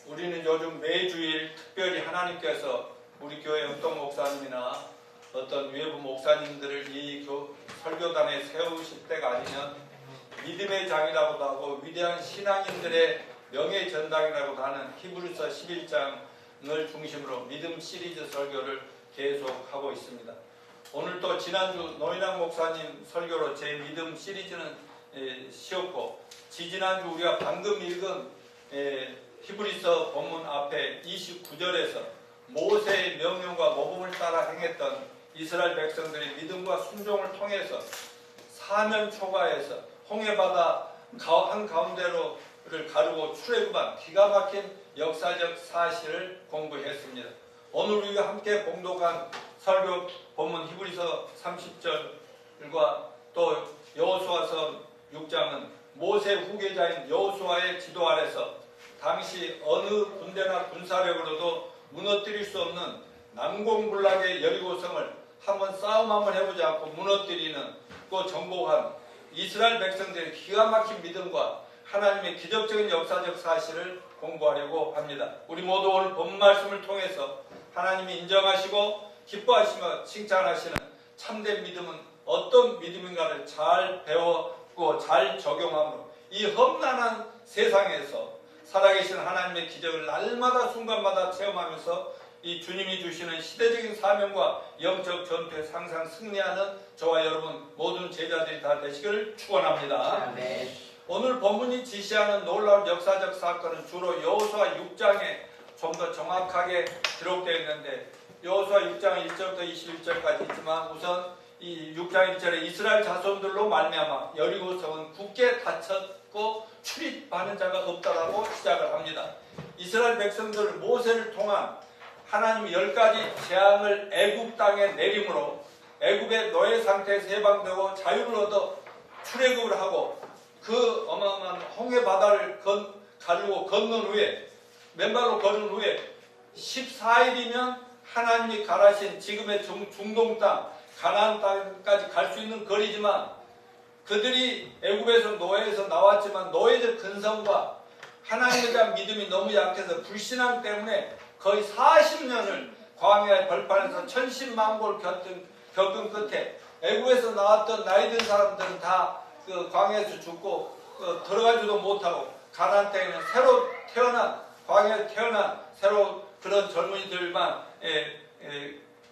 우리는 요즘 매주일 특별히 하나님께서 우리 교회 은동 목사님이나 어떤 외부 목사님들을 이 설교단에 세우실 때가 아니면 믿음의 장이라고도 하고 위대한 신앙인들의 명예전당이라고도 하는 히브리서 11장을 중심으로 믿음 시리즈 설교를 계속하고 있습니다. 오늘 또 지난주 노인학 목사님 설교로 제 믿음 시리즈는 쉬었고, 지지난주 우리가 방금 읽은 히브리서 본문 앞에 29절에서 모세의 명령과 모범을 따라 행했던 이스라엘 백성들의 믿음과 순종을 통해서 사면 초가에서 홍해바다 한가운데로를 가르고 출애굽한 기가 막힌 역사적 사실을 공부했습니다. 오늘 우리가 함께 봉독한 설교 본문 히브리서 30절과 또 여호수아서 6장은 모세 후계자인 여호수아의 지도 아래서 당시 어느 군대나 군사력으로도 무너뜨릴 수 없는 난공불락의 여리고성을 한번 해보지 않고 무너뜨리는 또 정복한 이스라엘 백성들의 기가 막힌 믿음과 하나님의 기적적인 역사적 사실을 공부하려고 합니다. 우리 모두 오늘 본 말씀을 통해서 하나님이 인정하시고 기뻐하시며 칭찬하시는 참된 믿음은 어떤 믿음인가를 잘 배웠고 잘 적용함으로 이 험난한 세상에서 살아계신 하나님의 기적을 날마다 순간마다 체험하면서 이 주님이 주시는 시대적인 사명과 영적 전투에 항상 승리하는 저와 여러분 모든 제자들이 다 되시기를 축원합니다. 네. 오늘 본문이 지시하는 놀라운 역사적 사건은 주로 여호수아 6장에 좀 더 정확하게 기록되어 있는데, 여호수아 6장 1절부터 21절까지 있지만 우선 이 6장 1절에 이스라엘 자손들로 말미암아 여리고성은 굳게 닫혔고 출입하는 자가 없다라고 시작을 합니다. 이스라엘 백성들 모세를 통한 하나님 10가지 재앙을 애굽 땅에 내림으로 애굽의 노예 상태에서 해방되고 자유를 얻어 출애굽을 하고 그 어마어마한 홍해 바다를 가르고 건넌 후에 맨발로 걸은 후에 14일이면 하나님이 가라신 지금의 중동 땅 가나안 땅까지 갈 수 있는 거리지만 그들이 애굽에서 노예에서 나왔지만 노예적 근성과 하나님에 대한 믿음이 너무 약해서 불신앙 때문에 거의 40년을 광야의 벌판에서 천신만고를 겪은 끝에 애굽에서 나왔던 나이 든 사람들은 다 그 광야에서 죽고 들어가지도 못하고 가나안 땅에는 새로 태어난 광야에 태어난 새로 그런 젊은이들만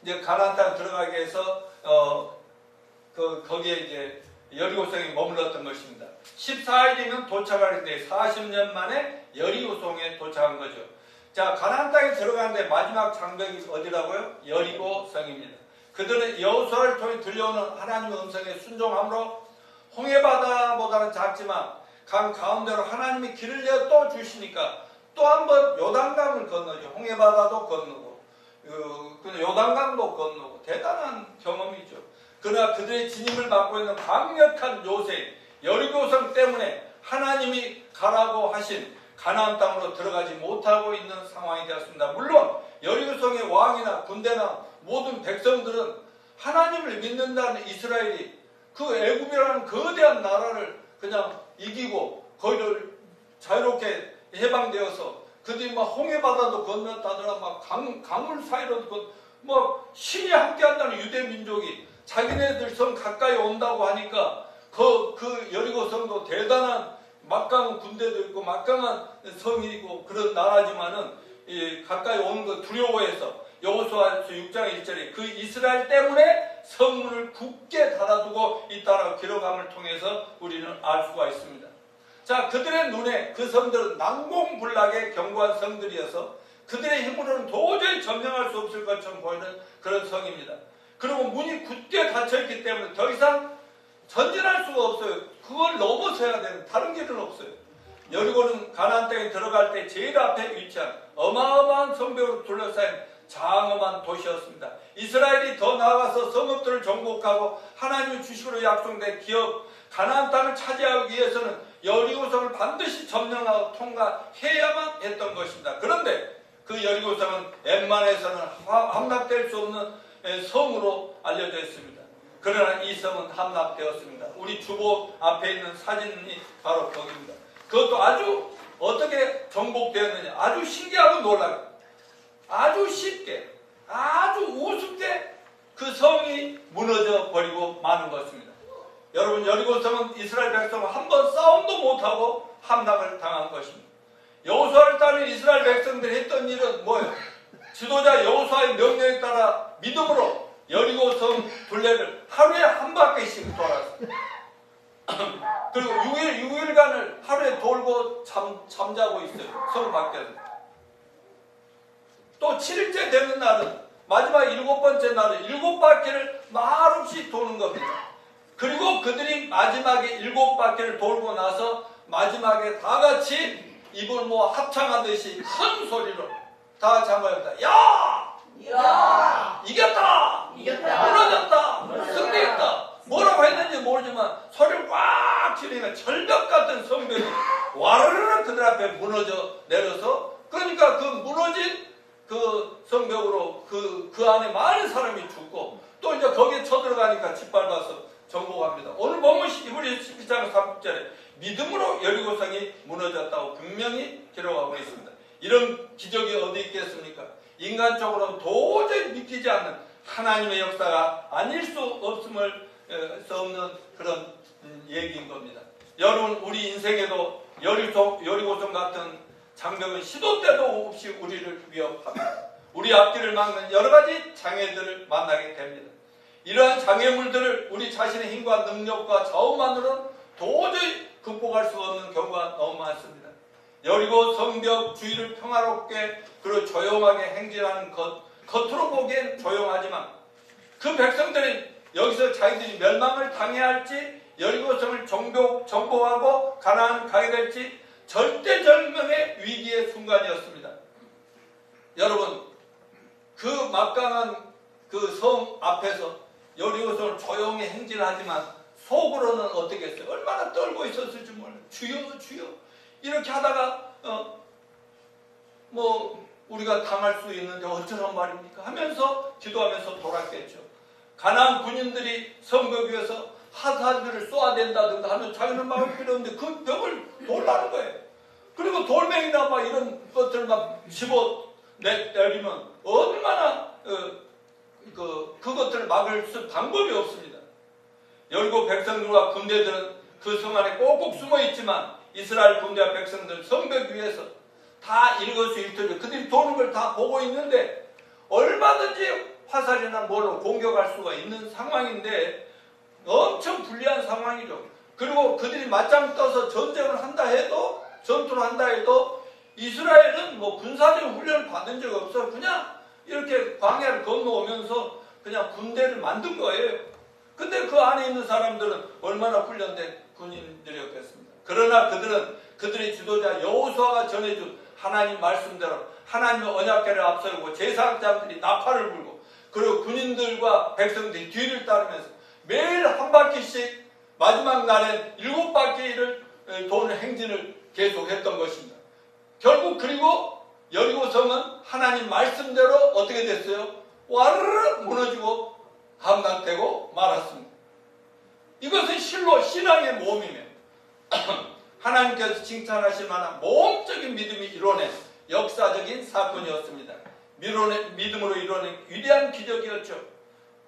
이제 가나안 땅 들어가게 해서 거기에 이제 여리고성에 머물렀던 것입니다. 14일이면 도착하는데 40년 만에 여리고성에 도착한 거죠. 자, 가나안 땅에 들어가는데 마지막 장벽이 어디라고요? 여리고성입니다. 그들은 여호수아를 통해 들려오는 하나님의 음성에 순종함으로 홍해바다보다는 작지만 강 가운데로 하나님이 길을 내어 또 주시니까 또 한 번 요단강을 건너죠. 홍해바다도 건너고 요단강도 건너고 대단한 경험이죠. 그러나 그들의 진임을 받고 있는 강력한 요새 여리고성 때문에 하나님이 가라고 하신 가나안 땅으로 들어가지 못하고 있는 상황이 되었습니다. 물론 여리고성의 왕이나 군대나 모든 백성들은 하나님을 믿는다는 이스라엘이 그 애굽이라는 거대한 나라를 그냥 이기고 거기를 자유롭게 해방되어서 그들이 막 홍해바다도 건넜다더라, 막 강물 사이로도 뭐 신이 함께한다는 유대 민족이 자기네들 성 가까이 온다고 하니까 그 여리고성도 대단한 막강한 군대도 있고 막강한 성이고 그런 나라지만은 가까이 오는 거 두려워해서 여호수아서 6장 1절에 그 이스라엘 때문에 성문을 굳게 닫아두고 있다라고 기록함을 통해서 우리는 알 수가 있습니다. 자, 그들의 눈에 그 성들은 난공불락의 견고한 성들이어서 그들의 힘으로는 도저히 점령할 수 없을 것처럼 보이는 그런 성입니다. 그리고 문이 굳게 닫혀있기 때문에 더 이상 전진할 수가 없어요. 그걸 넘어서야 되는 다른 길은 없어요. 여리고는 가나안 땅에 들어갈 때 제일 앞에 위치한 어마어마한 성벽으로 둘러싸인 장엄한 도시였습니다. 이스라엘이 더 나아가서 성읍들을 정복하고 하나님의 주식으로 약속된 기업 가나안 땅을 차지하기 위해서는 여리고성을 반드시 점령하고 통과해야만 했던 것입니다. 그런데 그 여리고성은 웬만해서는 함락될 수 없는 성으로 알려져 있습니다. 그러나 이 성은 함락되었습니다. 우리 주보 앞에 있는 사진이 바로 거기입니다. 그것도 아주 어떻게 정복되었느냐. 아주 신기하고 놀라고 아주 쉽게 아주 우습게 그 성이 무너져 버리고 마는 것입니다. 여러분, 여리고성은 이스라엘 백성은 한 번 싸움도 못하고 함락을 당한 것입니다. 여호수아를 따른 이스라엘 백성들이 했던 일은 뭐예요? 지도자 여호수아의 명령에 따라 믿음으로 여리고성 둘레를 하루에 한 바퀴씩 돌았어요. 그리고 6일간을 하루에 돌고 잠자고 있어요. 성 밖에서. 또 7일째 되는 날은 마지막 7번째 날은 7바퀴를 말없이 도는 겁니다. 그리고 그들이 마지막에 7바퀴를 돌고 나서 마지막에 다 같이 입을 합창하듯이 큰 소리로 다 같이 한번 합니다. 야! 야! 이겼다! 이겼다! 무너졌다! 승리했다! 뭐라고 했는지 모르지만 소리를 꽉 지르니까 절벽 같은 성벽이 와르르 그들 앞에 무너져 내려서, 그러니까 그 무너진 그 성벽으로 그 안에 많은 사람이 죽고, 또 이제 거기에 쳐들어가니까 짓밟아서 정복합니다. 오늘 본문 히브리 12장 3절에 믿음으로 여리고성이 무너졌다고 분명히 기록하고 있습니다. 이런 기적이 어디 있겠습니까? 인간적으로는 도저히 믿기지 않는 하나님의 역사가 아닐 수 없는 그런 얘기인 겁니다. 여러분, 우리 인생에도 여리고성 같은 장벽은 시도 때도 없이 우리를 위협합니다. 우리 앞길을 막는 여러 가지 장애들을 만나게 됩니다. 이러한 장애물들을 우리 자신의 힘과 능력과 좌우만으로는 도저히 극복할 수 없는 경우가 너무 많습니다. 여리고 성벽 주위를 평화롭게 그리고 조용하게 행진하는 겉으로 보기엔 조용하지만 그 백성들은 여기서 자기들이 멸망을 당해야 할지 여리고성을 정복하고 가나안 가게 될지 절대절명의 위기의 순간이었습니다. 여러분, 그 막강한 그 성 앞에서 여리고성을 조용히 행진하지만 속으로는 어떻게 했어요? 얼마나 떨고 있었을지 몰라요. 주여 주여 이렇게 하다가 우리가 당할 수 있는데 어쩌란 말입니까? 하면서 기도하면서 돌았겠죠. 가나안 군인들이 성벽 위에서 화살들을 쏘아댄다든가 하면 자기는 막을 필요 없는데 그 벽을 돌라는 거예요. 그리고 돌멩이나 막 이런 것들 막 집어 내리면 얼마나 그것들을 막을 수 방법이 없습니다. 여리고 백성들과 군대들은 그 성 안에 꼭꼭 숨어 있지만 이스라엘 군대와 백성들은 성벽 위에서 다 일거수일투족 그들이 도는 걸 다 보고 있는데 얼마든지 화살이나 뭘로 공격할 수가 있는 상황인데 엄청 불리한 상황이죠. 그리고 그들이 맞짱 떠서 전투를 한다 해도 이스라엘은 군사적 훈련을 받은 적 없어. 그냥 이렇게 광야를 건너오면서 그냥 군대를 만든 거예요. 근데 그 안에 있는 사람들은 얼마나 훈련된 군인들이었겠습니다. 그러나 그들의 지도자 여호수아가 전해준 하나님 말씀대로 하나님의 언약궤를 앞세우고 제사장들이 나팔을 불고 그리고 군인들과 백성들이 뒤를 따르면서 매일 한 바퀴씩 마지막 날엔 7바퀴를 도는 행진을 계속했던 것입니다. 결국 그리고 여리고성은 하나님 말씀대로 어떻게 됐어요? 와르르 무너지고 함락되고 말았습니다. 이것은 실로 신앙의 모험이며 하나님께서 칭찬하실 만한 모험적인 믿음이 이뤄낸 역사적인 사건이었습니다. 믿음으로 이뤄낸 위대한 기적이었죠.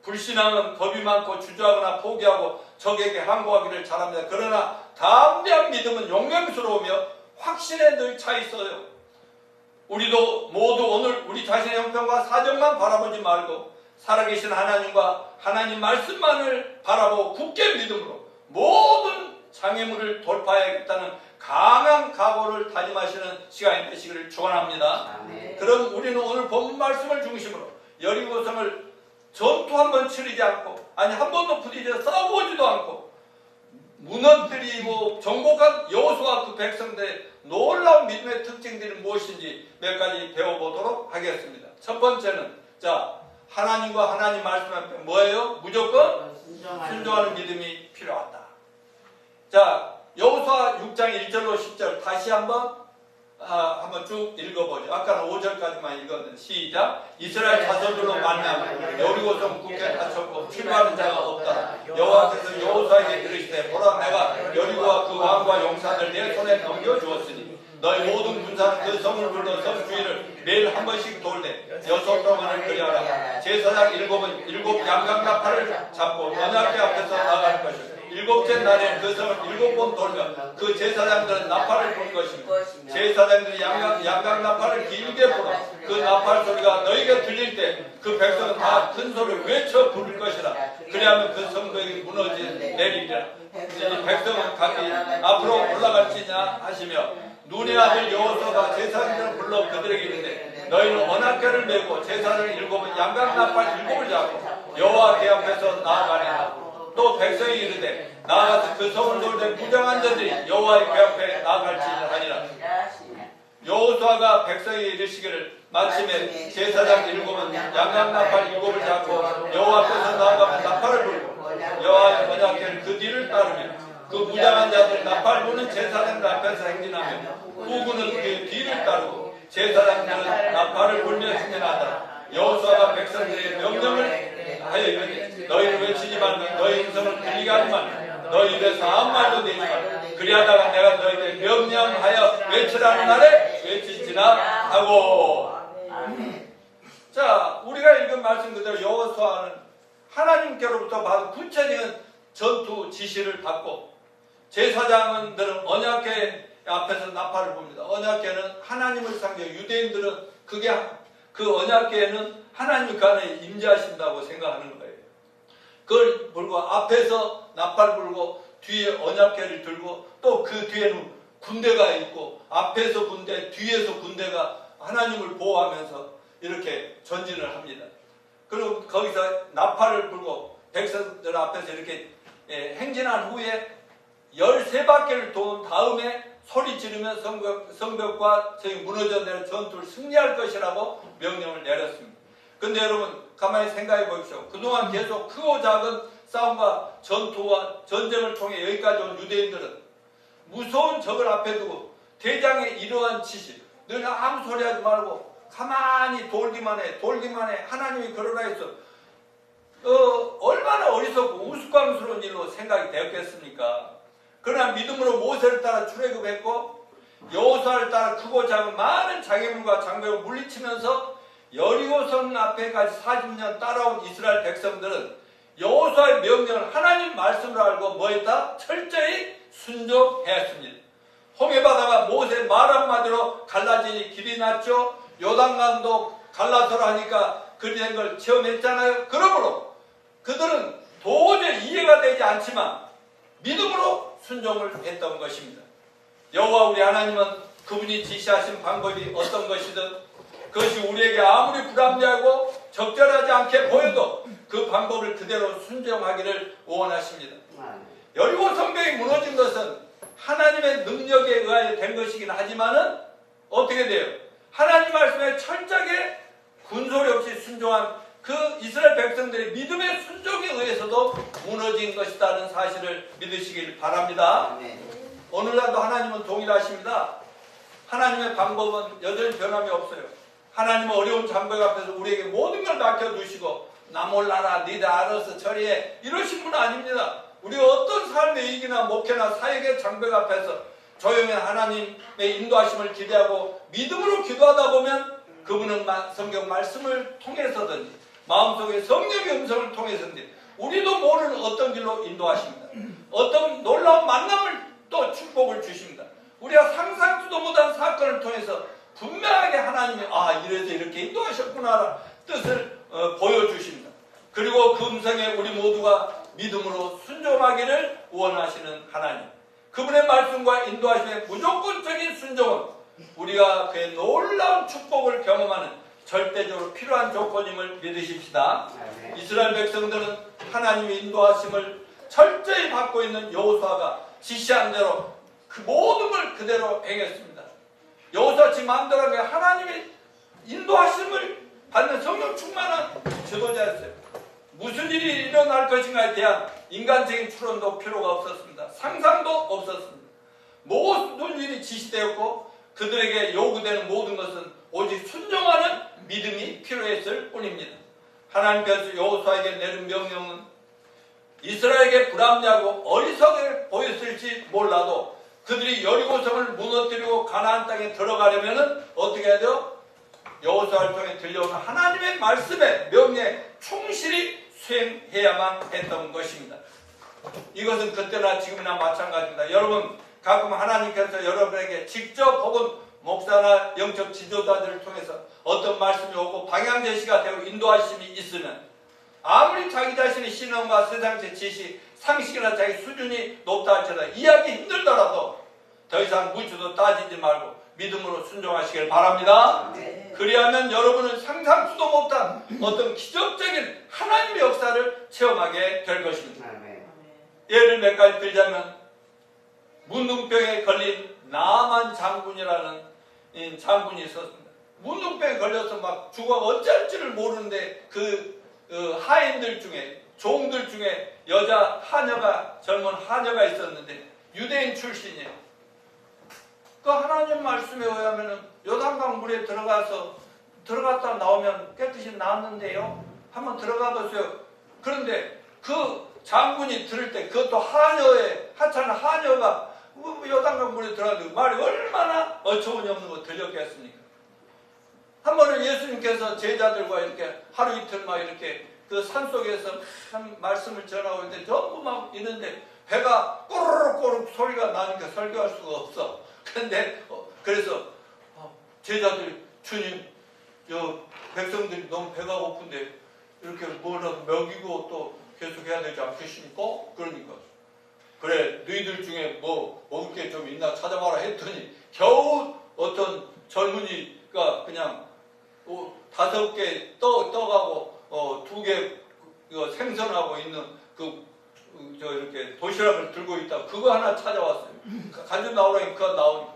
불신앙은 겁이 많고 주저하거나 포기하고 적에게 항거하기를 잘합니다. 그러나 담대한 믿음은 용맹스러우며 확신에 늘 차 있어요. 우리도 모두 오늘 우리 자신의 형편과 사정만 바라보지 말고 살아계신 하나님과 하나님 말씀만을 바라보고 굳게 믿음으로 모든 장애물을 돌파해야겠다는 강한 각오를 다짐하시는 시간이 되시기를 축원합니다. 그럼 우리는 오늘 본문 말씀을 중심으로 여리고성을 전투 한 번 치르지 않고 한 번도 부딪혀 싸워보지도 않고 무너뜨리고 정복한 여호수아 그 백성들의 놀라운 믿음의 특징들이 무엇인지 몇 가지 배워보도록 하겠습니다. 첫 번째는 하나님과 하나님 말씀 앞에 뭐예요? 무조건 순종하는 믿음이 필요하다. 여호수아 6장 1절로 10절 다시 한번 쭉 읽어보죠. 아까는 5절까지만 읽었는데 시작. 이스라엘 자손들로 만나면 여리고성 굳게 닫혔고 출발하는 자가 없다. 여호와께서 여호수아에게 이르시되 보라 내가 여리고와 그 왕과 용사들 내 손에 넘겨주었으니 너희 모든 군사는 그 성을 불러 성 주위를 매일 한 번씩 돌되 6 동안을 그리하라. 제사장 7은 7 양강나팔을 잡고 언약궤 앞에서 나갈 것이요 7째 날에 그 성을 7번 돌며 그 제사장들은 나팔을 불 것입니다. 제사장들이 양강나팔을 길게 불어 그 나팔 소리가 너희가 들릴 때 그 백성은 다 큰 소리를 외쳐 부를 것이라. 그리하면 그 성벽이 무너지 내리리라. 이 백성은 각기 앞으로 올라갈지냐 하시며 눈의 아들 여호수아가 제사장들을 불러 그들에게 이르되 너희는 언약궤를 메고 제사장을 7은 양강나팔 7을 잡고 여호와 궤 앞에서 나아가리라. 또 백성이 이르되 나아가서 그 성을 돌되 무장한 자들이 여호와의 궤 앞에 나아갈지니라 하니라. 여호수아가 백성이 이르시기를 마침에 제사장 7은 양강나팔 7을 잡고 여호와 앞에서 나아가면 나팔을 불고 여호와의 언약궤를 그 뒤를 따르며 그 무장한 자들이 나팔 부는 제사장들 앞에서 행진하며 후군은 그 뒤를 따르고 제사장들은 나팔을 불며 행진하더라. 여호수아가 백성들의 명령을 하여 이르되 너희를 외치지 말고 너희 음성을 들리게 하지 말고 너희 입에서 아무 말도 내지 말고 그리하다가 내가 너희에게 명령하여 외치라는 날에 외칠지나 하고. 자, 우리가 읽은 말씀 그대로 여호수아는 하나님께로부터 받은 구체적인 전투 지시를 받고 제사장들은 언약궤 앞에서 나팔을 붑니다. 언약궤는 하나님을 상징해 유대인들은 그 언약궤에는 하나님 그 안에 임재하신다고 생각하는 거예요. 그걸 불고 앞에서 나팔 불고 뒤에 언약궤를 들고 또 그 뒤에는 군대가 있고 앞에서 군대 뒤에서 군대가 하나님을 보호하면서 이렇게 전진을 합니다. 그리고 거기서 나팔을 불고 백성들 앞에서 이렇게 행진한 후에 13바퀴를 돈 다음에 소리 지르며 성벽과 성이 무너져 내려 전투를 승리할 것이라고 명령을 내렸습니다. 근데 여러분 가만히 생각해 보십시오. 그동안 계속 크고 작은 싸움과 전투와 전쟁을 통해 여기까지 온 유대인들은 무서운 적을 앞에 두고 대장의 이러한 지시 너는 아무 소리 하지 말고 가만히 돌기만 해 하나님이 그러라 했어. 얼마나 어리석고 우스꽝스러운 일로 생각이 되었겠습니까? 그러나 믿음으로 모세를 따라 출애굽했고 여호수아를 따라 크고 작은 많은 장애물과 장벽을 물리치면서 여리고성 앞에까지 40년 따라온 이스라엘 백성들은 여호수아의 명령을 하나님 말씀으로 알고 뭐했다? 철저히 순종했습니다. 홍해바다가 모세 말 한마디로 갈라지니 길이 났죠. 요단강도 갈라서라 하니까 그리 된 걸 체험했잖아요. 그러므로 그들은 도저히 이해가 되지 않지만 믿음으로 순종을 했던 것입니다. 여호와 우리 하나님은 그분이 지시하신 방법이 어떤 것이든 그것이 우리에게 아무리 불합리하고 적절하지 않게 보여도 그 방법을 그대로 순종하기를 원하십니다. 여리고 성벽이 무너진 것은 하나님의 능력에 의하여 된 것이긴 하지만은 어떻게 돼요? 하나님 말씀에 철저하게 군소리 없이 순종한 그 이스라엘 백성들의 믿음의 순종에 의해서도 무너진 것이라는 사실을 믿으시길 바랍니다. 오늘날도 하나님은 동일하십니다. 하나님의 방법은 여전히 변함이 없어요. 하나님은 어려운 장벽 앞에서 우리에게 모든 걸 맡겨두시고 나 몰라라 니들 알아서 처리해 이러신 분은 아닙니다. 우리가 어떤 삶의 이익이나 목회나 사역의 장벽 앞에서 조용히 하나님의 인도하심을 기대하고 믿음으로 기도하다 보면 그분은 성경 말씀을 통해서든지 마음속에 성령의 음성을 통해서든지 우리도 모르는 어떤 길로 인도하십니다. 어떤 놀라운 만남을 또 축복을 주십니다. 우리가 상상도 못한 사건을 통해서 분명하게 하나님이 이래서 이렇게 인도하셨구나 뜻을 보여주십니다. 그리고 그 음성에 우리 모두가 믿음으로 순종하기를 원하시는 하나님, 그분의 말씀과 인도하심의 무조건적인 순종은 우리가 그의 놀라운 축복을 경험하는 절대적으로 필요한 조건임을 믿으십시다. 이스라엘 백성들은 하나님의 인도하심을 철저히 받고 있는 여호수아가 지시한 대로 그 모든 걸 그대로 행했습니다. 여호수아 지 마음대로 한 게 하나님의 인도하심을 받는 성령 충만한 지도자였어요. 무슨 일이 일어날 것인가에 대한 인간적인 추론도 필요가 없었습니다. 상상도 없었습니다. 모든 일이 지시되었고 그들에게 요구되는 모든 것은 오직 순종하는 믿음이 필요했을 뿐입니다. 하나님께서 여호수아에게 내린 명령은 이스라엘에게 불합리하고 어리석게 보였을지 몰라도 그들이 여리고성을 무너뜨리고 가나안 땅에 들어가려면은 어떻게 해야 돼요? 여호수아를 통해 들려오는 하나님의 말씀에 명령에 충실히 수행해야만 했던 것입니다. 이것은 그때나 지금이나 마찬가지입니다. 여러분 가끔 하나님께서 여러분에게 직접 혹은 목사나 영적 지도자들을 통해서 어떤 말씀이 오고 방향 제시가 되고 인도하심이 있으면 아무리 자기 자신의 신앙과 세상의 지식, 상식이나 자기 수준이 높다 할지라도 이해하기 힘들더라도 더 이상 묻지도 따지지 말고 믿음으로 순종하시길 바랍니다. 네. 그리하면 여러분은 상상수도 못한 어떤 기적적인 하나님의 역사를 체험하게 될 것입니다. 예를 몇 가지 들자면 문둥병에 걸린 나만 장군이라는 장군이 있었습니다. 문둥병에 걸려서 막 죽어 어찌할지를 모르는데 그 하인들 중에 종들 중에 여자 하녀가 젊은 하녀가 있었는데 유대인 출신이에요. 그 하나님 말씀에 의하면은 요단강 물에 들어갔다 나오면 깨끗이 나왔는데요. 한번 들어가 보세요. 그런데 그 장군이 들을 때 그것도 하찮은 하녀가 요단강 물에 들어갔는데 말이 얼마나 어처구니 없는 거 들렸겠습니까? 한 번은 예수님께서 제자들과 이렇게 하루 이틀 막 이렇게 그 산속에서 참 말씀을 전하고 있는데 전부 막 있는데 배가 꼬르륵 소리가 나니까 설교할 수가 없어. 그런데 그래서 제자들이 주님 백성들이 너무 배가 고픈데 이렇게 뭐라도 먹이고 또 계속 해야 되지 않겠습니까? 그러니까 그래 너희들 중에 뭐 먹을 게 좀 있나 찾아봐라 했더니 겨우 어떤 젊은이가 그냥 5개 떡하고 2개 생선하고 있는 이렇게 도시락을 들고 있다. 그거 하나 찾아왔어요. 가지고 나오라니 그거 나오니까.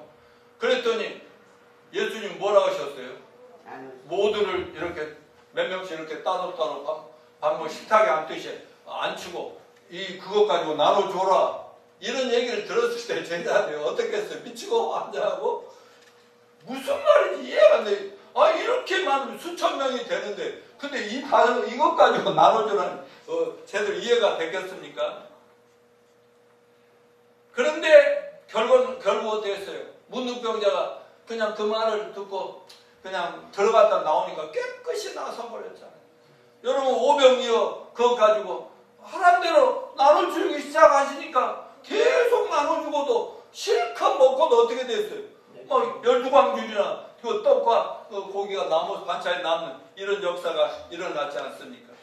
그랬더니 예수님 뭐라고 하셨어요? 모두를 이렇게 몇 명씩 이렇게 따로 밥 식탁에 앉듯이 앉히고 그것 가지고 나눠줘라. 이런 얘기를 들었을 때 제자들이 어떻게 했어요? 미치고 앉아하고 무슨 말인지 이해가 안 돼. 이렇게 많은 수천 명이 되는데 근데 이것 가지고 나눠주라는 제대로 이해가 됐겠습니까? 그런데 결국 어떻게 했어요? 문둥병자가 그냥 그 말을 듣고 그냥 들어갔다 나오니까 깨끗이 나서 버렸잖아요. 여러분 오병이어 그거 가지고 하란대로 나눠주기 시작하시니까 계속 나눠주고도 실컷 먹고도 어떻게 됐어요? 뭐 12광줄이나 그 떡과 그 고기가 반찬에 남는 이런 역사가 일어났지 않습니까?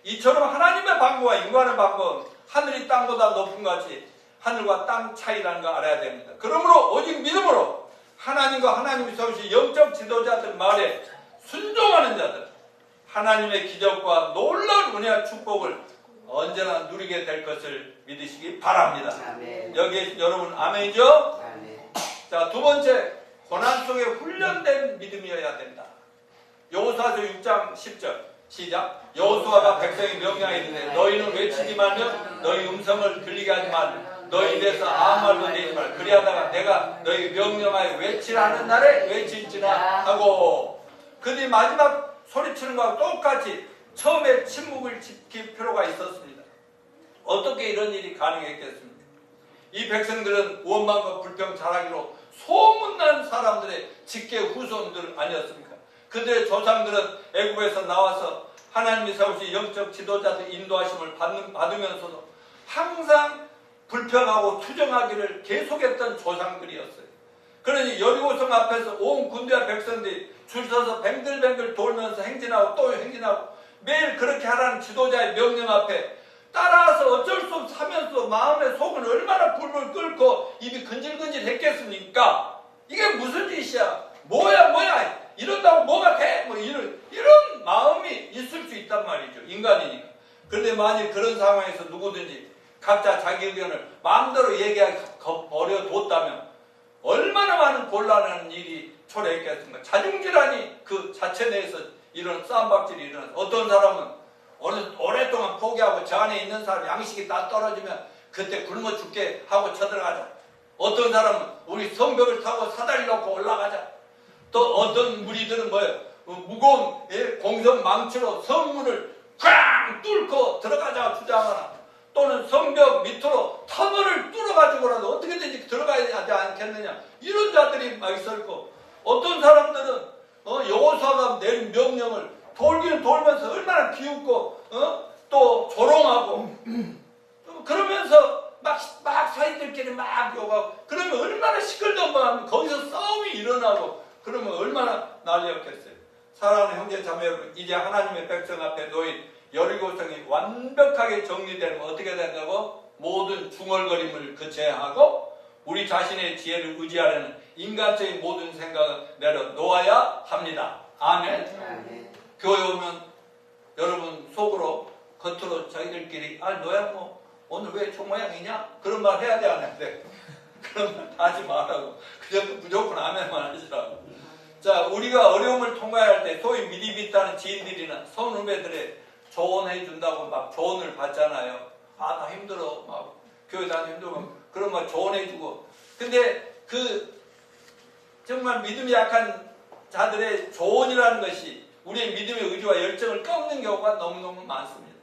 이처럼 하나님의 방법과 인간의 방법은 하늘이 땅보다 높은 것이 하늘과 땅 차이라는 걸 알아야 됩니다. 그러므로 오직 믿음으로 하나님과 하나님이 세우신 영적 지도자들 말에 순종하는 자들 하나님의 기적과 놀라운 은혜와 축복을 언제나 누리게 될 것을 믿으시기 바랍니다. 아멘. 여기에 여러분 아멘이죠? 아멘. 자, 두 번째 고난 속에 훈련된 믿음이어야 된다. 여호수아서 6장 10절 시작. 여호수아가 백성에 명령하여 이르되 너희는 외치지 말며 너희 음성을 들리게 하지 말며 너희 입에서 아무 말도 내지 말라. 그리하다가 내가 너희 명령하여 외치라 하는 날에 외칠지라 하고. 그들이 마지막 소리치는 것과 똑같이 처음에 침묵을 지킬 필요가 있었습니다. 어떻게 이런 일이 가능했겠습니까? 이 백성들은 원망과 불평 잘하기로 소문난 사람들의 직계 후손들 아니었습니까? 그들의 조상들은 애굽에서 나와서 하나님이 세우신 영적 지도자들 인도하심을 받으면서도 항상 불평하고 투정하기를 계속했던 조상들이었어요. 그러니 여리고성 앞에서 온 군대와 백성들이 줄 서서 뱅글뱅글 돌면서 행진하고 또 행진하고 매일 그렇게 하라는 지도자의 명령 앞에 따라서 어쩔 수 없이 하면서 마음의 속은 얼마나 불을 끓고 입이 근질근질 했겠습니까? 이게 무슨 짓이야? 뭐야? 이런다고 뭐가 돼? 뭐 이런 마음이 있을 수 있단 말이죠. 인간이니까. 그런데 만일 그런 상황에서 누구든지 각자 자기 의견을 마음대로 얘기하기 버려뒀다면 얼마나 많은 곤란한 일이 초래했겠습니까? 자중질환이 그 자체 내에서 이런 싸움박질이 일어나서 어떤 사람은 오랫동안 포기하고 저 안에 있는 사람 양식이 다 떨어지면 그때 굶어 죽게 하고 쳐들어가자. 어떤 사람은 우리 성벽을 타고 사다리 놓고 올라가자. 또 어떤 무리들은 무거운 공성 망치로 성문을 쾅 뚫고 들어가자고 주장하나. 또는 성벽 밑으로 터널을 뚫어가지고라도 어떻게든지 들어가야 하지 않겠느냐, 이런 자들이 막 있었고, 어떤 사람들은 여호수아가 내린 명령을 돌기는 돌면서 얼마나 비웃고 또 조롱하고 그러면서 막 사이들끼리 막 욕하고, 그러면 얼마나 시끌벅적하면 거기서 싸움이 일어나고 그러면 얼마나 난리였겠어요. 사랑하는 형제 자매 여러분, 이제 하나님의 백성 앞에 놓인 여리고성이 완벽하게 정리되면 어떻게 된다고? 모든 중얼거림을 그쳐야하고 우리 자신의 지혜를 의지하려는 인간적인 모든 생각을 내려놓아야 합니다. 아멘. 교회 오면 여러분 속으로 겉으로 자기들끼리 너야 뭐 오늘 왜 저 모양이냐? 그런 말 해야 돼, 안 해야 돼? 그런 말 하지 말라고. 그냥 무조건 아멘만 하시라고. 자, 우리가 어려움을 통과할 때 소위 믿음이 있다는 지인들이나 선후배들의 조언해 준다고 막 조언을 받잖아요. 나 힘들어. 막 교회 다니기 힘들고 그런 말 조언해 주고. 근데 정말 믿음이 약한 자들의 조언이라는 것이 우리의 믿음의 의지와 열정을 꺾는 경우가 너무너무 많습니다.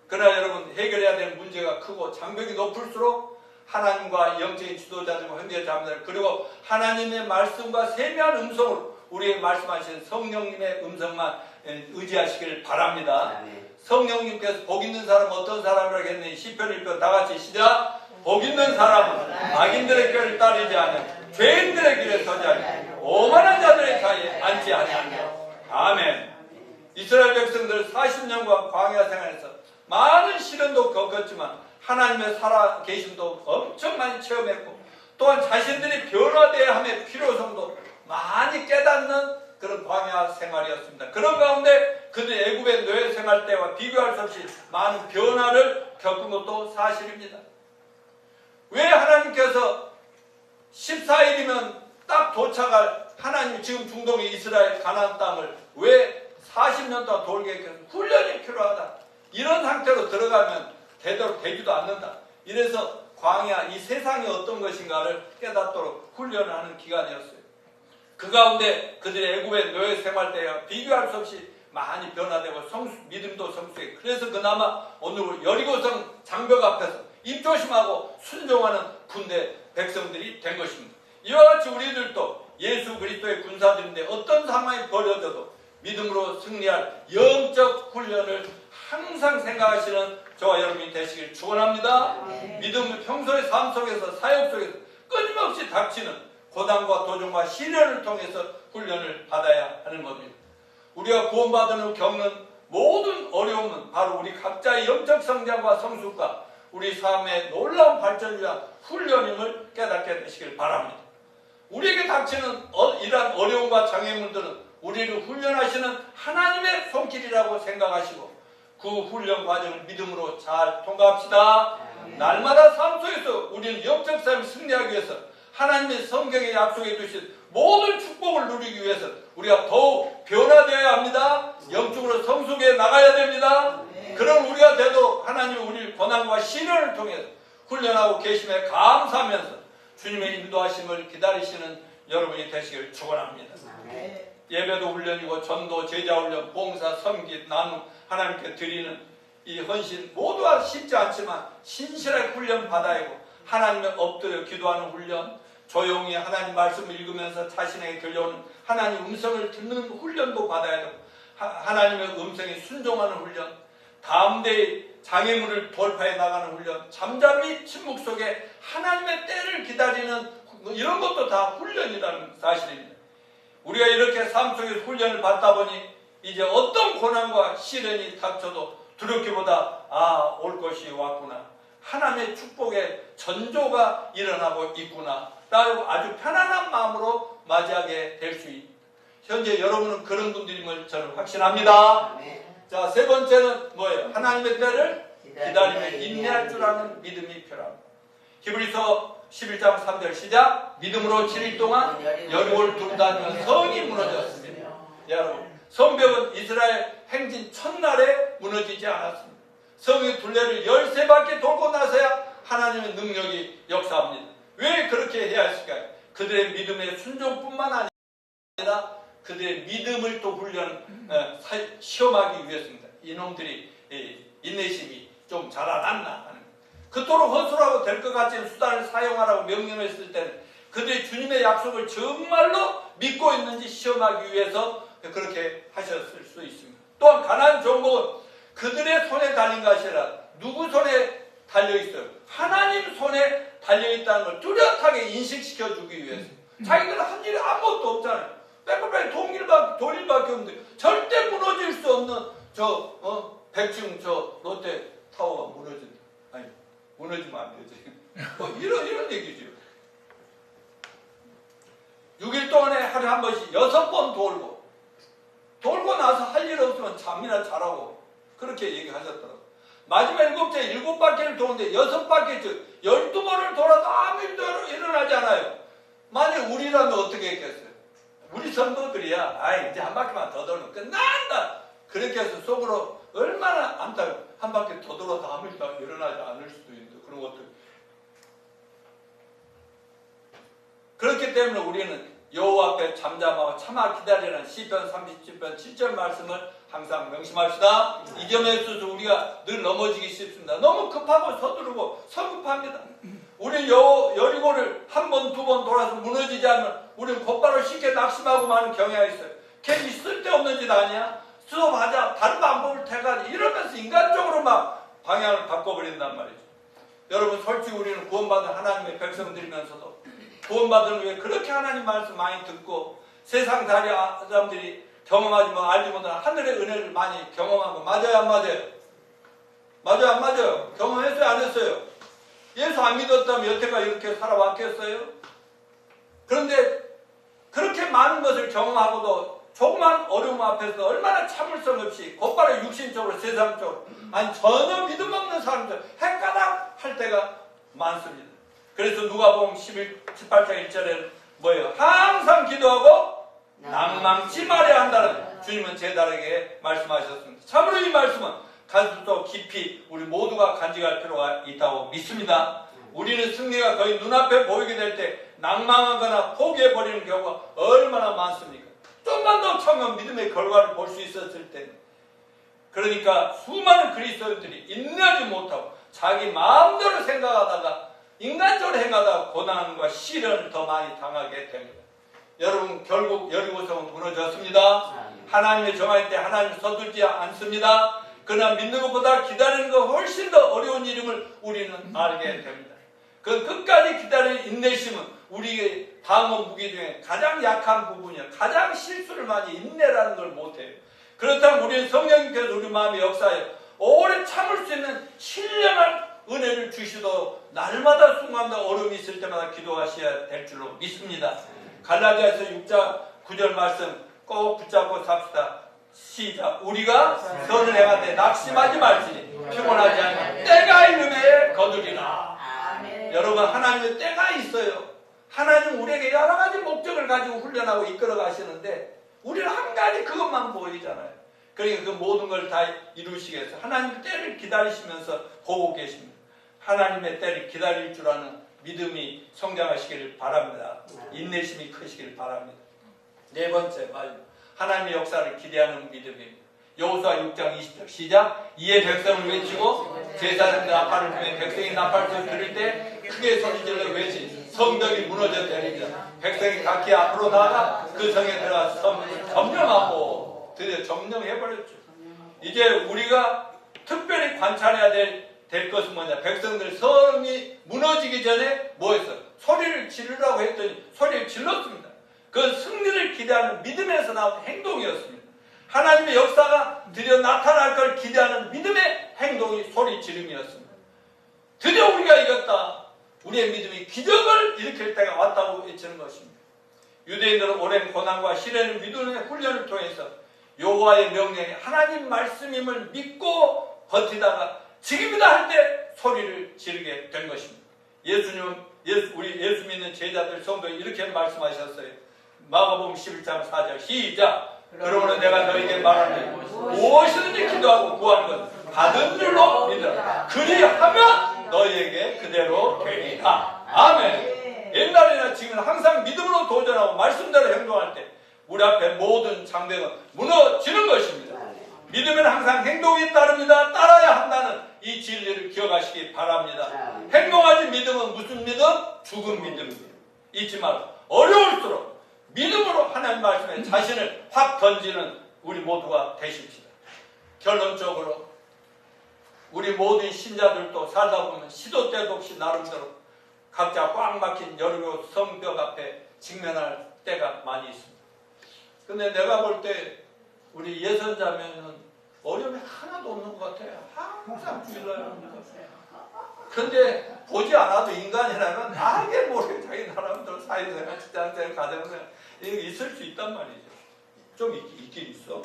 그러나 여러분, 해결해야 될 문제가 크고 장벽이 높을수록 하나님과 영적인 지도자들과 형제 자매들, 그리고 하나님의 말씀과 세미한 음성으로 우리의 말씀하신 성령님의 음성만 의지하시길 바랍니다. 성령님께서 복 있는 사람은 어떤 사람이라고 했느니 시편 1편 다 같이 시작. 복 있는 사람은 악인들의 길을 따르지 않으며 죄인들의 길에 서지 않으며 오만한 자들의 자리에 앉지 아니하며. 아멘. 이스라엘 백성들 40년간 광야 생활에서 많은 시련도 겪었지만 하나님의 살아 계심도 엄청 많이 체험했고, 또한 자신들이 변화되어야 함의 필요성도 많이 깨닫는 그런 광야 생활이었습니다. 그런 가운데 그들이 애굽의 노예 생활 때와 비교할 수 없이 많은 변화를 겪은 것도 사실입니다. 왜 하나님께서 14일이면 딱 도착할, 하나님 지금 중동의 이스라엘 가나안 땅을 왜 40년 동안 돌게 했겠어? 훈련이 필요하다. 이런 상태로 들어가면 제대로 되지도 않는다. 이래서 광야, 이 세상이 어떤 것인가를 깨닫도록 훈련을 하는 기간이었어요. 그 가운데 그들의 애굽의 노예 생활 때와 비교할 수 없이 많이 변화되고 믿음도 성숙해. 그래서 그나마 오늘 여리고성 장벽 앞에서 입조심하고 순종하는 군대 백성들이 된 것입니다. 이와 같이 우리들도 예수 그리스도의 군사들인데 어떤 상황이 벌어져도 믿음으로 승리할 영적 훈련을 항상 생각하시는 저와 여러분이 되시길 축원합니다. 믿음은 평소의 삶 속에서, 사역 속에서 끊임없이 닥치는 고난과 도전과 시련을 통해서 훈련을 받아야 하는 겁니다. 우리가 구원받은 후 겪는 모든 어려움은 바로 우리 각자의 영적 성장과 성숙과 우리 삶의 놀라운 발전을 위한 훈련임을 깨닫게 되시길 바랍니다. 우리에게 닥치는 이러한 어려움과 장애물들은 우리를 훈련하시는 하나님의 손길이라고 생각하시고 그 훈련 과정을 믿음으로 잘 통과합시다. 날마다 삶 속에서 우리는 영적 삶을 승리하기 위해서 하나님의 성경에 약속해 주신 모든 축복을 누리기 위해서 우리가 더욱 변화되어야 합니다. 영적으로 성숙해 나가야 됩니다. 그런 우리가 되도록 하나님이 우리를 고난과 시련을 통해서 훈련하고 계심에 감사하면서 주님의 인도하심을 기다리시는 여러분이 되시길 축원합니다. 예배도 훈련이고 전도, 제자 훈련, 봉사, 섬기, 나눔, 하나님께 드리는 이 헌신 모두가 쉽지 않지만 신실하게 훈련 받아야 하고, 하나님의 엎드려 기도하는 훈련, 조용히 하나님 말씀을 읽으면서 자신에게 들려오는 하나님 음성을 듣는 훈련도 받아야 되고, 하나님의 음성에 순종하는 훈련, 다음대의 장애물을 돌파해 나가는 훈련, 잠잠히 침묵 속에 하나님의 때를 기다리는 이런 것도 다 훈련이라는 사실입니다. 우리가 이렇게 삶 속에서 훈련을 받다 보니 이제 어떤 고난과 시련이 닥쳐도 두렵기보다 올 것이 왔구나, 하나님의 축복의 전조가 일어나고 있구나 라고 아주 편안한 마음으로 맞이하게 될 수 있습니다. 현재 여러분은 그런 분들임을 저는 확신합니다. 자, 세 번째는 뭐예요? 하나님의 때를 기다리며 인내할 줄 아는 믿음이 필요합니다. 히브리서 11장 3절 시작. 믿음으로 7일 동안 여리고를 두루다니며 성이 무너졌습니다. 여러분, 성벽은 이스라엘 행진 첫날에 무너지지 않았습니다. 성의 둘레를 13바퀴 돌고 나서야 하나님의 능력이 역사합니다. 왜 그렇게 해야 했을까요? 그들의 믿음의 순종뿐만 아니라 그들의 믿음을 또 시험하기 위해서입니다. 이놈들이 인내심이 좀 자라났나 하는. 그토록 허술하고 될 것 같은 수단을 사용하라고 명령했을 때는 그들이 주님의 약속을 정말로 믿고 있는지 시험하기 위해서 그렇게 하셨을 수 있습니다. 또한 가나안 정복은 그들의 손에 달린 것이 아니라 누구 손에 달려있어요? 하나님 손에 달려있다는 걸 뚜렷하게 인식시켜주기 위해서. 자기들은 한 일이 아무것도 없잖아요. 빼빼빼 돈일밖에 없는데 절대 무너질 수 없는 백중 롯데 타워가 무너진다. 아니, 무너지면 안 되지. 뭐 이런 얘기죠. 6일 동안에 하루에 한 번씩 6번 돌고 나서 할 일 없으면 잠이나 자라고 그렇게 얘기하셨더라고요. 마지막 7째 7바퀴를 도는데 6바퀴, 12번을 돌아도 아무 일도 일어나지 않아요. 만약 우리라면 어떻게 했겠어요? 우리 성도들이야, 이제 한 바퀴만 더 돌면 끝난다. 그렇게 해서 속으로 얼마나 안타까워. 한 바퀴 더 돌아도 아무 일도 일어나지 않을 수도 있는데 그런 것들. 그렇기 때문에 우리는 여호와 앞에 잠잠하고 참아 기다리라는 시편 37편 7절 말씀을 항상 명심합시다. 이 점에 있어서 우리가 늘 넘어지기 쉽습니다. 너무 급하고 서두르고 성급합니다. 우리 여리고를 한 번, 두 번 돌아서 무너지지 않으면 우리는 곧바로 쉽게 낙심하고 마는 경향이 있어요. 괜히 쓸데없는 짓 아니야? 수업하자, 다른 방법을 택하지 이러면서 인간적으로 막 방향을 바꿔버린단 말이죠. 여러분, 솔직히 우리는 구원받은 하나님의 백성들이면서도 구원받은 후에 그렇게 하나님 말씀 많이 듣고 세상 사람들이 경험하지 알지 못하는 하늘의 은혜를 많이 경험한 거 맞아요, 안 맞아요? 맞아요, 안 맞아요? 경험했어요, 안 했어요? 예수 안 믿었다면 여태까지 이렇게 살아왔겠어요? 그런데 그렇게 많은 것을 경험하고도 조그만 어려움 앞에서 얼마나 참을성 없이 곧바로 육신적으로 세상적으로 전혀 믿음 없는 사람들 헷가닥 할 때가 많습니다. 그래서 누가복음 18장 1절에는 뭐예요? 항상 기도하고 낭망치 말해야 한다는 주님은 제자에게 말씀하셨습니다. 참으로 이 말씀은 가슴도 깊이 우리 모두가 간직할 필요가 있다고 믿습니다. 우리는 승리가 거의 눈앞에 보이게 될 때 낭망하거나 포기해버리는 경우가 얼마나 많습니까? 좀만 더 참으면 믿음의 결과를 볼 수 있었을 때, 그러니까 수많은 그리스도인들이 인내하지 못하고 자기 마음대로 생각하다가 인간적으로 행하다가 고난과 시련을 더 많이 당하게 됩니다. 여러분, 결국 여리고성은 무너졌습니다. 하나님의 정할 때 하나님 서둘지 않습니다. 그러나 믿는 것보다 기다리는 것 훨씬 더 어려운 일임을 우리는 알게 됩니다. 그 끝까지 기다리는 인내심은 우리의 방어 무기 중에 가장 약한 부분이야. 가장 실수를 많이 인내라는 걸 못해요. 그렇다면 우리는 성령님께서 우리 마음에 역사하여 오래 참을 수 있는 신령한 은혜를 주시도록 날마다 순간마다 어려움이 있을 때마다 기도하셔야 될 줄로 믿습니다. 갈라디아서 6장 9절 말씀 꼭 붙잡고 삽시다. 시작. 우리가 선을 행하되 낙심하지 말지니 피곤하지 않으면 때가 이름에 거두리라. 여러분, 하나님의 때가 있어요. 하나님 우리에게 여러 가지 목적을 가지고 훈련하고 이끌어 가시는데 우리는 한 가지 그것만 보이잖아요. 그러니까 그 모든 걸 다 이루시기 위해서 하나님의 때를 기다리시면서 보고 계십니다. 하나님의 때를 기다릴 줄 아는 믿음이 성장하시기를 바랍니다. 인내심이 크시기를 바랍니다. 네 번째, 하나님의 역사를 기대하는 믿음입니다. 여호수아 6장 20절 시작. 이에 백성을 외치고 제사장들 나팔을 불며 백성이 나팔소리 들을 때 크게 소리질러 외치 성벽이 무너져 내리자. 백성이 각기 앞으로 나가 그 성에 들어가서 성벽을 점령하고 드디어 점령해버렸죠. 이제 우리가 특별히 관찰해야 될 것은 뭐냐? 백성들 성이 무너지기 전에 뭐 했어요? 소리를 지르라고 했더니 소리를 질렀습니다. 그건 승리를 기대하는 믿음에서 나온 행동이었습니다. 하나님의 역사가 드디어 나타날 걸 기대하는 믿음의 행동이 소리 지름이었습니다. 드디어 우리가 이겼다. 우리의 믿음이 기적을 일으킬 때가 왔다고 외치는 것입니다. 유대인들은 오랜 고난과 시련을 미루는 훈련을 통해서 여호와의 명령이 하나님 말씀임을 믿고 버티다가 지금이다 할 때 소리를 지르게 된 것입니다. 우리 예수 믿는 제자들 성도 이렇게 말씀하셨어요. 마가복음 11장 4절 시작. 그러므로 내가 너에게 말하노니 무엇이든지 기도하고 구하는 것 받은 줄로 믿으라. 그리하면 너에게 그대로 되리라. 아멘. 옛날이나 지금 항상 믿음으로 도전하고 말씀대로 행동할 때 우리 앞에 모든 장벽은 무너지는 것입니다. 믿음은 항상 행동이 따릅니다. 따라야 한다는 이 진리를 기억하시기 바랍니다. 행동하지 믿음은 무슨 믿음? 죽은 믿음입니다. 잊지 말고 어려울수록 믿음으로 하나님 말씀에 자신을 확 던지는 우리 모두가 되십시다. 결론적으로 우리 모든 신자들도 살다 보면 시도 때도 없이 나름대로 각자 꽉 막힌 여러 성벽 앞에 직면할 때가 많이 있습니다. 근데 내가 볼 때 우리 예선자매는 어려움이 하나도 없는 것 같아요. 항상 주일날 합니다. 근데 보지 않아도 인간이라면 알게 모르게 자기 나름대로 사회생활, 직장생활, 가정생활 이런 게 있을 수 있단 말이죠. 좀 있긴 있어.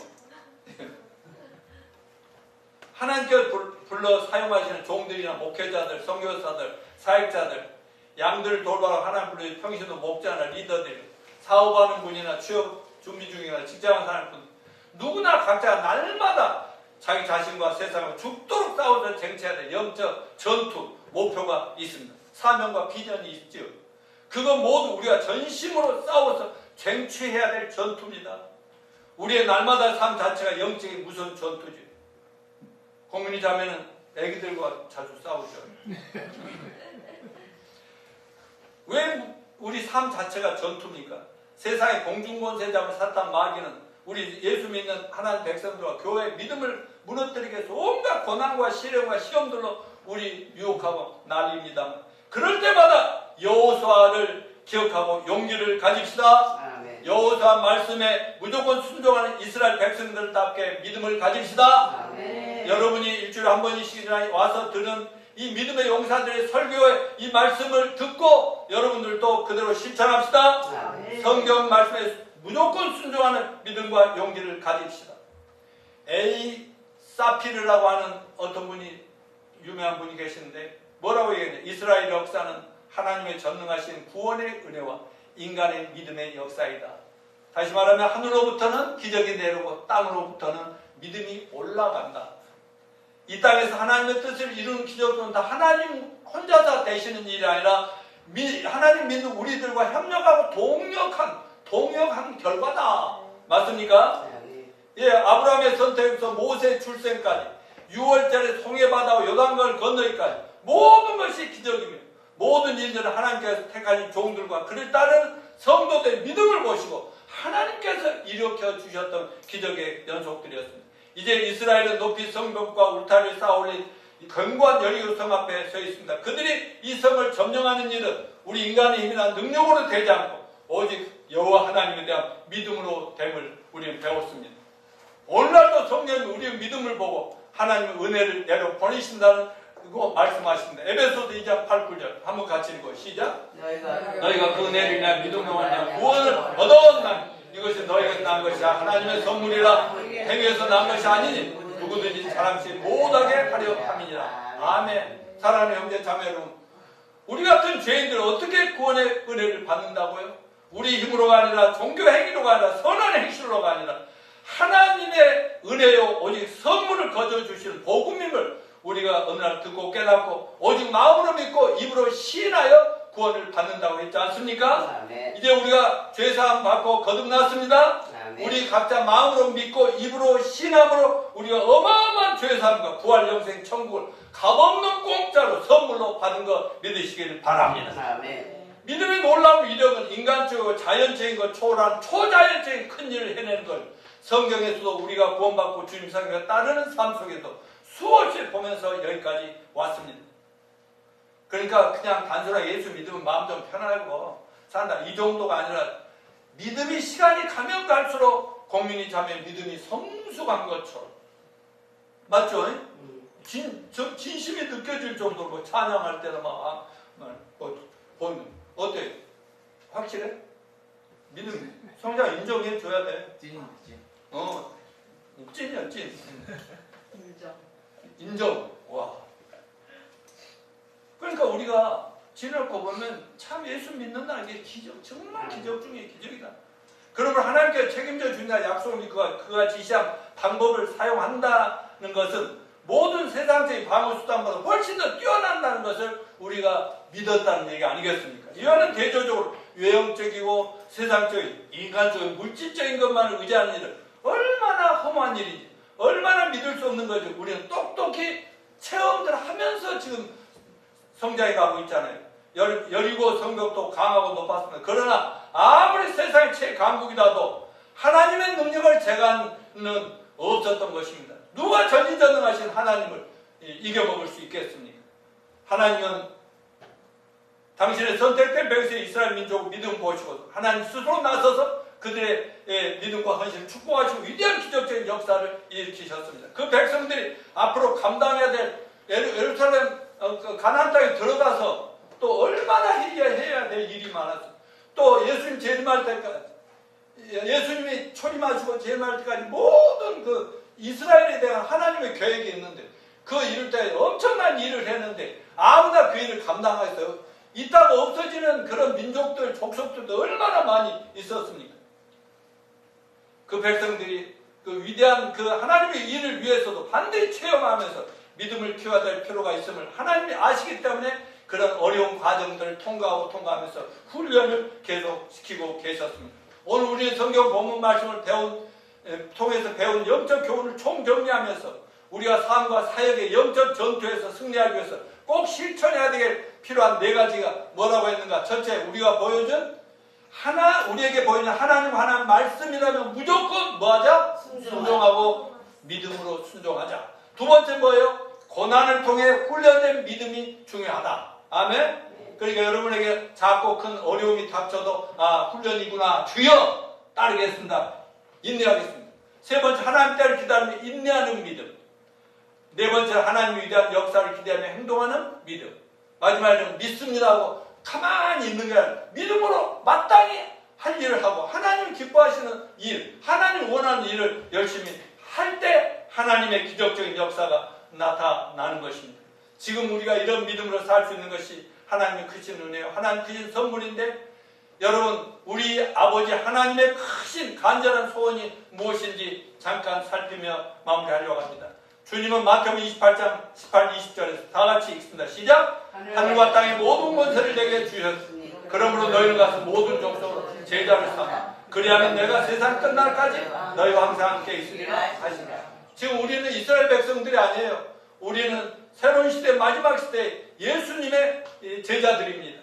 하나님께서 불러 사용하시는 종들이나 목회자들, 선교사들, 사역자들, 양들 돌봐라 하나님 불러 평신도 목자나 리더들, 사업하는 분이나 취업 준비 중이나 직장을 사는 분, 누구나 각자 날마다 자기 자신과 세상을 죽도록 싸워서 쟁취해야 될 영적 전투, 목표가 있습니다. 사명과 비전이 있죠. 그건 모두 우리가 전심으로 싸워서 쟁취해야 될 전투입니다. 우리의 날마다 삶 자체가 영적인 무서운 전투죠. 공민이 자매는 애기들과 자주 싸우죠. 왜 우리 삶 자체가 전투입니까? 세상의 공중권세 잡은 사탄 마귀는 우리 예수 믿는 하나님 백성들과 교회의 믿음을 무너뜨리기 위해서 온갖 고난과 시련과 시험들로 우리 유혹하고 난립니다. 그럴 때마다 여호수아를 기억하고 용기를 가집시다. 여호수아 말씀에 무조건 순종하는 이스라엘 백성들답게 믿음을 가집시다. 아멘. 여러분이 일주일에 한 번이씩이나 와서 들은 이 믿음의 용사들의 설교에 이 말씀을 듣고 여러분들도 그대로 실천합시다. 아멘. 성경 말씀에 무조건 순종하는 믿음과 용기를 가집시다. 에이 사피르라고 하는 어떤 분이 유명한 분이 계시는데 뭐라고 얘기했냐? 이스라엘 역사는 하나님의 전능하신 구원의 은혜와 인간의 믿음의 역사이다. 다시 말하면 하늘로부터는 기적이 내려오고 땅으로부터는 믿음이 올라간다. 이 땅에서 하나님의 뜻을 이루는 기적은 다 하나님 혼자서 되시는 일이 아니라 하나님 믿는 우리들과 협력하고 동역한 결과다. 맞습니까? 예, 아브라함의 선택에서 모세의 출생까지 6월절에 송해바다와 요단강을 건너기까지 모든 것이 기적이며 모든 일들은 하나님께서 택하신 종들과 그를 따르는 성도들의 믿음을 보시고 하나님께서 일으켜 주셨던 기적의 연속들이었습니다. 이제 이스라엘은 높이 성벽과 울타리를 쌓아올린 견고한 여리고 성 앞에 서 있습니다. 그들이 이 성을 점령하는 일은 우리 인간의 힘이나 능력으로 되지 않고 오직 여호와 하나님에 대한 믿음으로 됨을 우리는 배웠습니다. 오늘날도 성령이 우리의 믿음을 보고 하나님의 은혜를 내려 보내신다는 거 말씀하십니다. 에베소서 2장 8, 9절 한번 같이 읽어. 시작. 너희가 그 은혜를 인하여 믿음으로 말미암아 구원을 얻었나니 이것이 너희가 난 것이야 하나님의 선물이라 행위에서 난 것이 아니니 누구든지 자랑치 못하게 하려 함이니라. 아멘. 사랑하는 형제 자매 여러분, 우리 같은 죄인들은 어떻게 구원의 은혜를 받는다고요? 우리 힘으로가 아니라 종교 행위로가 아니라 선한 행실로가 아니라 하나님의 은혜요 오직 선물을 거저 주시는 복음임을 우리가 어느 날 듣고 깨닫고 오직 마음으로 믿고 입으로 시인하여 구원을 받는다고 했지 않습니까? 아멘. 이제 우리가 죄사함 받고 거듭났습니다. 아멘. 우리 각자 마음으로 믿고 입으로 시인함으로 우리가 어마어마한 죄사함과 부활 영생 천국을 값없는 공짜로 선물로 받은 거 믿으시기를 바랍니다. 아멘. 믿음의 놀라운 위력은 인간적이고 자연적인 것 초월한 초자연적인 큰 일을 해내는 걸 성경에서도 우리가 구원받고 주님 사랑을 따르는 삶 속에도 수없이 보면서 여기까지 왔습니다. 그러니까 그냥 단순하게 예수 믿으면 마음 좀 편하고 산다 이 정도가 아니라 믿음이 시간이 가면 갈수록 공민이 자매 믿음이 성숙한 것처럼 맞죠? 진심이 느껴질 정도로 뭐 찬양할 때도 보이는 어때? 확실해? 믿음 성장 인정해 줘야 돼. 찐. 찐이야 찐. 인정. 와. 그러니까 우리가 지내고 보면 참 예수 믿는다는 게 기적, 정말 기적 중에 기적이다. 그러면 하나님께서 책임져 준다 약속을 그가 지시한 방법을 사용한다는 것은 모든 세상적인 방어수단보다 훨씬 더 뛰어난다는 것을 우리가 믿었다는 얘기 아니겠습니까? 이거는 대조적으로 외형적이고 세상적인 인간적인 물질적인 것만을 의지하는 일은 얼마나 험한 일인지 얼마나 믿을 수 없는 거죠. 우리는 똑똑히 체험들 하면서 지금 성장해 가고 있잖아요. 여리고 성벽도 강하고 높았습니다. 그러나 아무리 세상의 최강국이라도 하나님의 능력을 제한은 없었던 것입니다. 누가 전지전능하신 하나님을 이겨먹을 수 있겠습니까? 하나님은 당신의 선택된 백성의 이스라엘 민족을 믿음 보시고 하나님 스스로 나서서 그들의 믿음과 헌신을 축복하시고 위대한 기적적인 역사를 일으키셨습니다. 그 백성들이 앞으로 감당해야 될 예루살렘 가나안 땅에 들어가서 또 얼마나 해야 될 일이 많았어요. 또 예수님 재림할 때까지, 예수님이 초림하시고 재림할 때까지 모든 그 이스라엘에 대한 하나님의 계획이 있는데 그 이룰 때 엄청난 일을 했는데 아무나 그 일을 감당하겠어요? 이 땅 없어지는 그런 민족들, 족속들도 얼마나 많이 있었습니까? 그 백성들이 그 위대한 그 하나님의 일을 위해서도 반드시 체험하면서 믿음을 키워야 될 필요가 있음을 하나님이 아시기 때문에 그런 어려운 과정들을 통과하면서 훈련을 계속시키고 계셨습니다. 오늘 우리 성경 본문 말씀을 통해서 배운 영적 교훈을 총정리하면서 우리가 삶과 사역의 영적 전투에서 승리하기 위해서 꼭 실천해야 되게 필요한 4가지가 뭐라고 했는가? 첫째, 우리가 보여준 우리에게 보이는 하나님 말씀이라면 무조건 뭐하자? 순종하고 믿음으로 순종하자. 두 번째 뭐예요? 고난을 통해 훈련된 믿음이 중요하다. 아멘? 그러니까 여러분에게 작고 큰 어려움이 닥쳐도 훈련이구나. 주여 따르겠습니다. 인내하겠습니다. 세 번째, 하나님 때를 기다리며 인내하는 믿음. 네 번째, 하나님의 위대한 역사를 기대하며 행동하는 믿음. 마지막에는 믿습니다 하고 가만히 있는 게 아니라 믿음으로 마땅히 할 일을 하고 하나님을 기뻐하시는 일, 하나님이 원하는 일을 열심히 할 때 하나님의 기적적인 역사가 나타나는 것입니다. 지금 우리가 이런 믿음으로 살 수 있는 것이 하나님의 크신 은혜요, 하나님 크신 선물인데 여러분, 우리 아버지 하나님의 크신 간절한 소원이 무엇인지 잠깐 살피며 마무리하려고 합니다. 주님은 마태복음 28장 18, 20절에서 다 같이 읽습니다. 시작! 하늘과 땅의 모든 권세를 내게 주셨으니 그러므로 너희는 가서 모든 족속으로 제자를 삼아 그리하면 내가 세상 끝날까지 너희와 항상 함께 있으리라 하시니라. 지금 우리는 이스라엘 백성들이 아니에요. 우리는 새로운 시대, 마지막 시대의 예수님의 제자들입니다.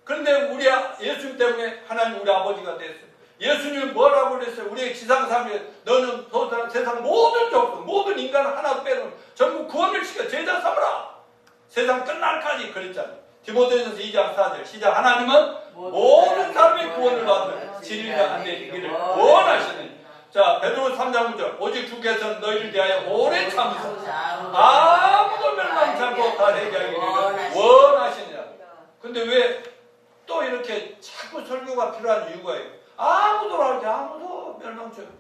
그런데 우리 예수님 때문에 하나님 우리 아버지가 됐어요. 예수님은 뭐라고 그랬어요? 우리의 지상사람이 너는 세상 모든 족속, 모든 인간을 하나도 빼놓은 전부 구원을 시켜 제자 삼으라. 세상 끝날까지 그랬잖아요. 디모데전서 2장 4절 시작. 하나님은 모든 사람의 구원을 받으며 진리가 안 되기를 원하시는. 자, 베드로 3장 9절 오직 주께서는 너희를 대하여 오래 참으셔 아무도 멸망치 않고 다 회개하기를 원하시느냐. 근데 왜 또 이렇게 자꾸 설교가 필요한 이유가 있어요. 아무도 할때 아무도 멸망치 않고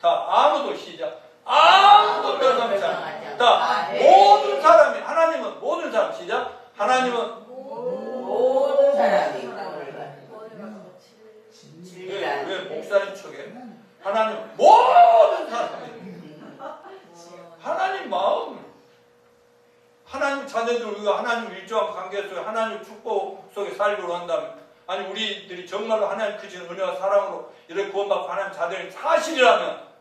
아무도 시작. 아무도 멸망치 않고 모든 사람이, 하나님은 모든 사람 시작. 하나님은 모든 사람이 왜 목사님 쪽에 하나님 모든 사람이 하나님 마음, 하나님 자녀들 우리가 하나님 일조한 관계 속에 하나님 축복 속에 살기로 한다면, 아니 우리들이 정말로 하나님 크신 은혜와 사랑으로 이렇게 구원받고 하나님 자녀의 사실이라면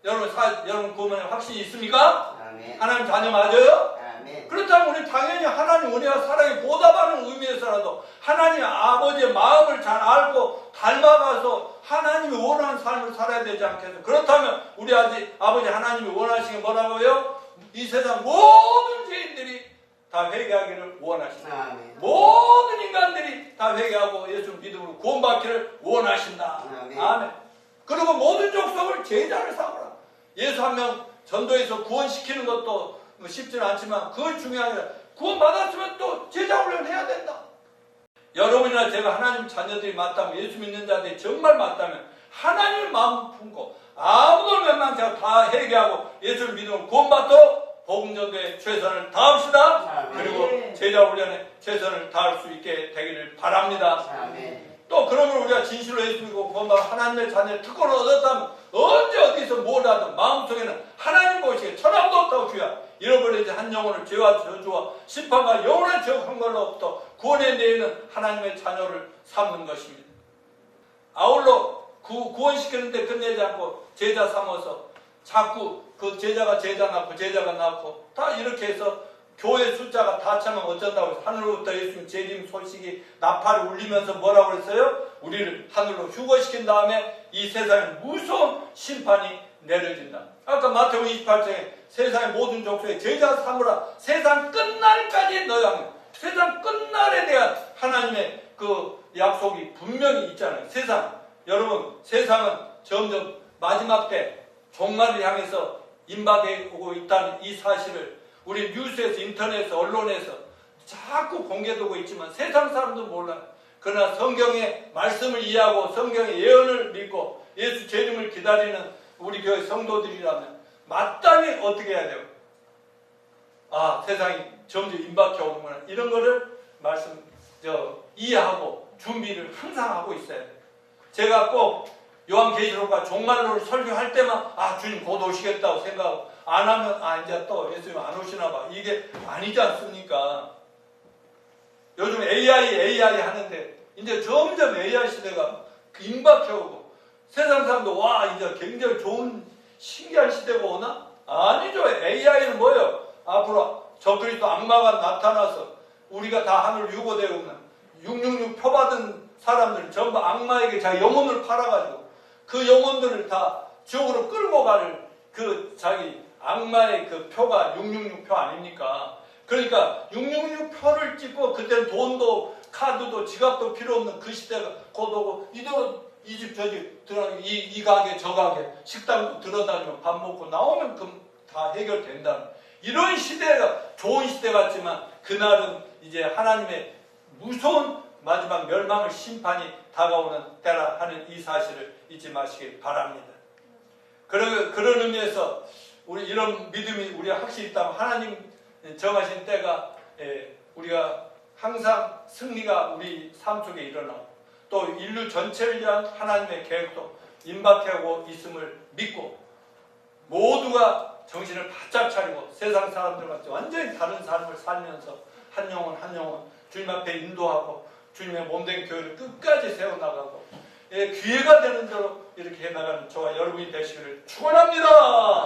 여러분 구원에 확신이 있습니까? 아멘. 하나님 자녀 맞아요? 아멘. 그렇다면 우리 당연히 하나님 은혜와 사랑에 보답하는 의미에서라도 하나님 아버지의 마음을 잘 알고 닮아가서 하나님이 원하는 삶을 살아야 되지 않겠어요? 그렇다면 우리 아버지 하나님이 원하시는 게 뭐라고요? 이 세상 모든 죄인들이 다 회개하기를 원하신다. 모든 인간들이 다 회개하고 예수 믿음으로 구원받기를 원하신다. 아멘. 그리고 모든 족속을 제자를 삼으라. 예수 한 명 전도해서 구원시키는 것도 쉽지는 않지만 그걸 중요한 게 구원받았으면 또 제자 훈련해야 된다. 여러분이나 제가 하나님 자녀들이 맞다면, 예수 믿는 자들이 정말 맞다면 하나님을 마음 품고 아무도 멸망치 않고 다 회개하고 예수를 믿으면 구원받도록 복음전도에 최선을 다합시다. 그리고 제자 훈련에 최선을 다할 수 있게 되기를 바랍니다. 또 그러면 우리가 진실로 예수 믿고 구원받아 하나님의 자녀의 특권을 얻었다면 언제 어디서 뭘 하든 마음속에는 하나님 보시기에 천하도 없다고 주야. 잃어버리지 한 영혼을 죄와 저주와 심판과 영원한 지옥 한 걸로부터 구원해 내는 하나님의 자녀를 삼는 것입니다. 아울러 구원시키는데 끝내지 않고 제자 삼아서 자꾸 그 제자가 제자 낳고 제자가 낳고 다 이렇게 해서 교회 숫자가 다 차면 어쩐다고 해서 하늘로부터 예수님 재림 소식이 나팔을 울리면서 뭐라고 그랬어요? 우리를 하늘로 휴거시킨 다음에 이 세상에 무서운 심판이 내려진다. 아까 마태복음 28장에 세상의 모든 족속에 제자 삼으라. 세상 끝날까지 너야. 세상 끝날에 대한 하나님의 그 약속이 분명히 있잖아요. 세상. 여러분, 세상은 점점 마지막 때 종말을 향해서 임박해오고 있다는 이 사실을 우리 뉴스에서, 인터넷에서, 언론에서 자꾸 공개되고 있지만 세상 사람들은 몰라요. 그러나 성경의 말씀을 이해하고 성경의 예언을 믿고 예수 재림을 기다리는 우리 교회 성도들이라면 마땅히 어떻게 해야 돼요? 아, 세상이 점점 임박해 오는구나. 이런 거를 이해하고 준비를 항상 하고 있어야 돼요. 제가 꼭 요한계시록과 종말론을 설교할 때만 주님 곧 오시겠다고 생각하고 안 하면 이제 또 예수님 안 오시나 봐. 이게 아니지 않습니까? 요즘 AI 하는데 이제 점점 AI 시대가 임박해 오고 세상 사람도 이제 굉장히 좋은 신기한 시대가 오나? 아니죠. AI는 뭐예요? 앞으로 적그리스도 악마가 나타나서 우리가 다 하늘 유고되고 666 표받은 사람들은 전부 악마에게 자기 영혼을 팔아가지고 그 영혼들을 다 지옥으로 끌고 가는 그 자기 악마의 그 표가 666표 아닙니까? 그러니까 666표를 찍고 그때는 돈도 카드도 지갑도 필요 없는 그 시대가 곧 오고 이 집 저 집 들어가고 이 가게 저 가게 식당 들어다니면 밥 먹고 나오면 그럼 다 해결된다. 이런 시대가 좋은 시대 같지만 그날은 이제 하나님의 무서운 마지막 멸망의 심판이 다가오는 때라 하는 이 사실을 잊지 마시길 바랍니다. 그런 의미에서 우리 이런 믿음이 우리가 확실히 있다면 하나님 정하신 때가 우리가 항상 승리가 우리 삶 속에 일어나고 또 인류 전체를 위한 하나님의 계획도 임박하고 있음을 믿고 모두가 정신을 바짝 차리고 세상 사람들과 완전히 다른 삶을 살면서 한 영혼 주님 앞에 인도하고 주님의 몸된 교회를 끝까지 세워나가고 기회가 되는 대로 이렇게 해나가는 저와 여러분이 되시기를 축원합니다.